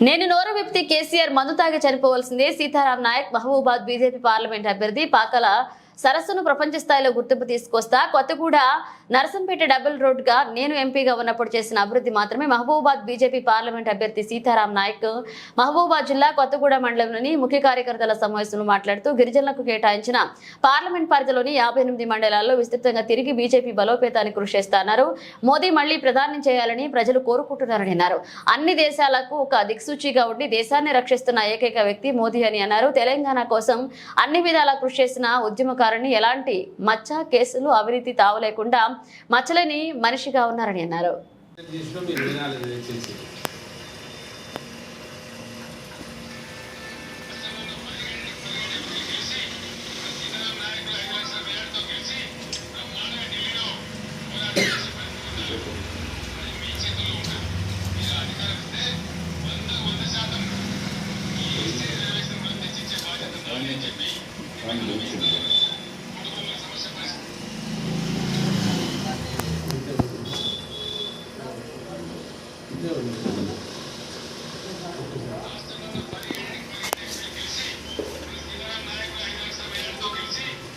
నేను నోరు విప్పి కేసీఆర్ మందు తాగి చనిపోవాల్సిందే. సీతారాం నాయక్ మహబూబాద్ బీజేపీ పార్లమెంట్ అభ్యర్థి పాకల సరస్సును ప్రపంచ స్థాయిలో గుర్తింపు తీసుకొస్తా. కొత్తగూడ నరసంపేట డబుల్ రోడ్ గా నేను ఎంపీగా ఉన్నప్పుడు చేసిన అభివృద్ధి మాత్రమే. మహబూబాద్ బీజేపీ పార్లమెంట్ అభ్యర్థి సీతారాం నాయక్ మహబూబాద్ జిల్లా కొత్తగూడ మండలంలోని ముఖ్య కార్యకర్తల సమావేశంలో మాట్లాడుతూ గిరిజనులకు కేటాయించిన పార్లమెంట్ పరిధిలోని 58 మండలాల్లో విస్తృతంగా తిరిగి బీజేపీ బలోపేతానికి కృషి చేస్తున్నారు. మోదీ మళ్లీ ప్రధాని చేయాలని ప్రజలు కోరుకుంటున్నారని అన్నారు. అన్ని దేశాలకు ఒక దిక్సూచిగా ఉండి దేశాన్ని రక్షిస్తున్న ఏకైక వ్యక్తి మోదీ అని అన్నారు. తెలంగాణ కోసం అన్ని విధాలా కృషి చేసిన ఉద్యమకారుని ఎలాంటి మచ్చ కేసులు అవినీతి తావలేకుండా మచ్చలేని మనిషిగా ఉన్నారని అన్నారు.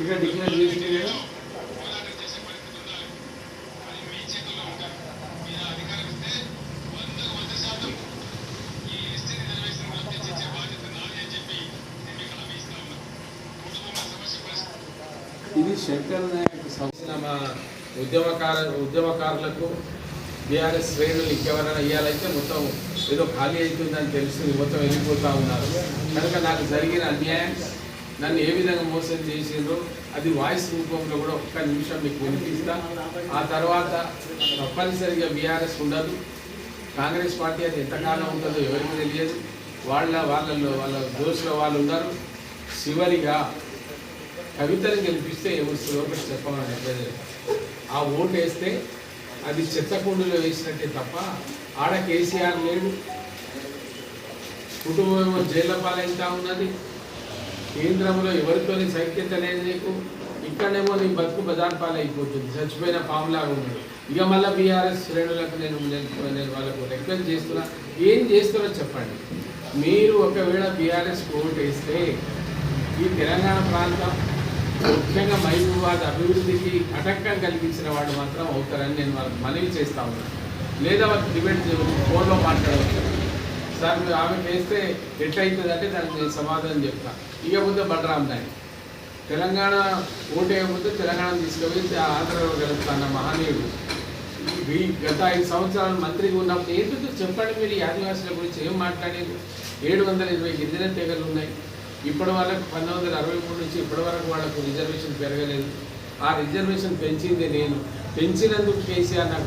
ఇక్కడ డిక్లేర్ చేసింది కదా ఇది శంకర్ నాయక్ మా ఉద్యమకారులకు బీఆర్ఎస్ శ్రేణులు ఇంకెవరైనా ఇవ్వాలైతే మొత్తం ఏదో ఖాళీ అవుతుందని తెలిసి మొత్తం వెళ్ళిపోతూ ఉన్నారు. కనుక నాకు జరిగిన అన్యాయం, నన్ను ఏ విధంగా మోసం చేసిండ్రో అది వాయిస్ రూపంలో కూడా ఒక్క నిమిషం మీకు వినిపిస్తా. ఆ తర్వాత తప్పనిసరిగా బీఆర్ఎస్ ఉండదు, కాంగ్రెస్ పార్టీ అది ఎంతకాలం ఉంటుందో ఎవరికి తెలియదు. వాళ్ళ దోషుల వాళ్ళు ఉన్నారు. చివరిగా కవితను గెలిపిస్తే ఏమొస్తుందో ఒకటి చెప్పమని ప్రజలు ఆ ఓటు వేస్తే అది చెత్తకుండులో వేసినట్టే తప్ప ఆడ కేసీఆర్ లేడు, కుటుంబం జైళ్ళ పాలైతా ఉన్నది, కేంద్రంలో ఎవరితోని సైక్యత లేదు నీకు, ఇక్కడేమో నీ బతుకు బజార్ పాలైపోతుంది, చచ్చిపోయిన పాములాగా ఉన్నది. ఇక మళ్ళీ బీఆర్ఎస్ శ్రేణులకు నేను వాళ్ళకు రిక్వెస్ట్ చేస్తున్నా, ఏం చేస్తారో చెప్పండి. మీరు ఒకవేళ బీఆర్ఎస్ ఓటు వేస్తే ఈ తెలంగాణ ప్రాంతం ముఖ్యంగా మహబూబాద్ అభివృద్ధికి ఆటంకం కలిగించిన వాళ్ళు మాత్రం అవుతారని నేను వాళ్ళకి మనవి చేస్తా ఉన్నాను. లేదా వాళ్ళకి డిబేట్ ఫోన్లో మాట్లాడవచ్చు. సార్ మీరు ఆమె వేస్తే ఎట్లయితుందంటే దానికి నేను సమాధానం చెప్తాను. ఇకపోతే బలరాం నాయక్ తెలంగాణ ఓటు వేయకపోతే తెలంగాణ తీసుకుపోయి ఆంధ్రలో గెలుస్తాన్న మహనీయుడు గత 5 సంవత్సరాలు మంత్రిగా ఉన్నప్పుడు ఏంటో చెప్పండి. మీరు ఈ ఆదివాసుల గురించి ఏం మాట్లాడేది? 720 గిరిజన తెగలు ఉన్నాయి. ఇప్పటి వాళ్ళకు 1963 నుంచి ఇప్పటి వరకు వాళ్ళకు రిజర్వేషన్ పెరగలేదు. ఆ రిజర్వేషన్ పెంచింది నేను. పెంచినందుకు కేసీఆర్ నాకు